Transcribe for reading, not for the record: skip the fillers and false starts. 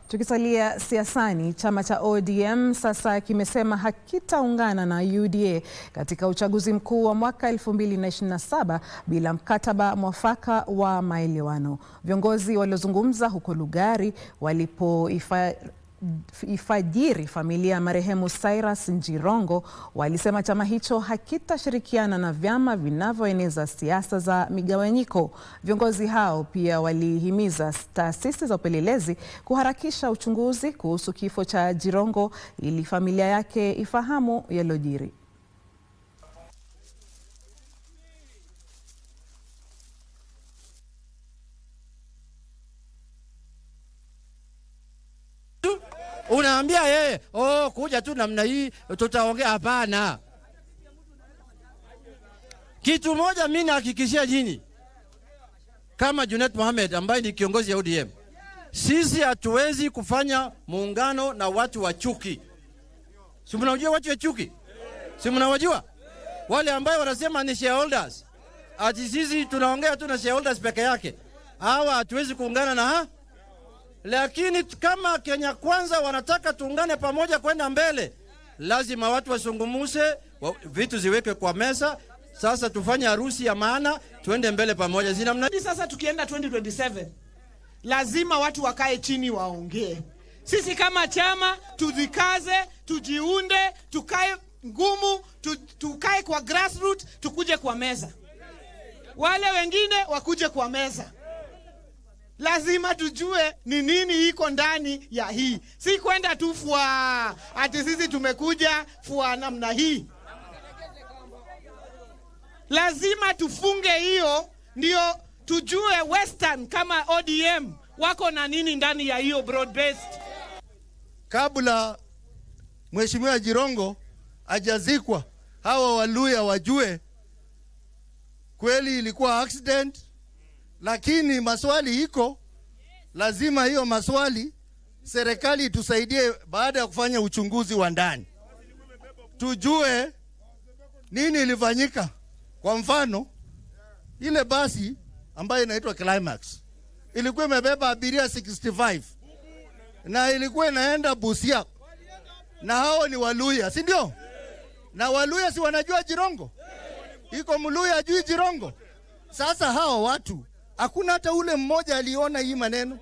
Tukisalia siasani, chama cha ODM sasa kimesema hakitaungana na UDA katika uchaguzi mkuu wa mwaka 2027 bila mkataba mwafaka wa maelewano. Viongozi waliozungumza huko Lugari walipoifajiri familia ya marehemu Cyrus Njirongo walisema chama hicho hakitashirikiana na vyama vinavyoeneza siasa za migawanyiko. Viongozi hao pia walihimiza taasisi za upelelezi kuharakisha uchunguzi kuhusu kifo cha Njirongo ili familia yake ifahamu yaliyojiri. Unaambia yeye, kuja tu namna hii tutaongea. Hapana. Kitu moja mimi nahakikishia nyinyi kama Junet Mohamed ambaye ni kiongozi ya ODM, sisi hatuwezi kufanya muungano na watu wa chuki. Si mnajua watu wa chuki? Si mnawajua? Wale ambao wanasema ni shareholders. Ati sisi tunaongea tu na shareholders peke yake. Hawa hatuwezi kuungana na Lakini kama Kenya Kwanza wanataka tuungane pamoja kwenda mbele, lazima watu wasungumuse, vitu ziweke kwa meza. Sasa tufanye harusi ya maana, tuende mbele pamoja. Sasa tukienda 2027, lazima watu wakae chini waongee. Sisi kama chama tujikaze, tujiunde, tukae ngumu, tukae kwa grassroots, tukuje kwa meza. Wale wengine wakuje kwa meza. Lazima tujue ni nini iko ndani ya hii. Si kwenda tu fua, ati sisi tumekuja fua namna hii. Lazima tufunge hiyo, ndio tujue Western kama ODM wako na nini ndani ya hiyo broad based. Kabla Mheshimiwa Njirongo ajazikwa, hawa Waluya wajue kweli ilikuwa accident. Lakini maswali iko, lazima hiyo maswali serikali tusaidie baada ya kufanya uchunguzi wa ndani. Tujue nini ilifanyika. Kwa mfano, ile basi ambayo inaitwa Climax ilikuwa imebeba abiria 65 na ilikuwa inaenda Busia, na hao ni Waluya, si ndio? Na Waluya si wanajua Njirongo? Iko Mluya ajui Njirongo? Sasa hao watu hakuna hata ule mmoja aliona hii maneno.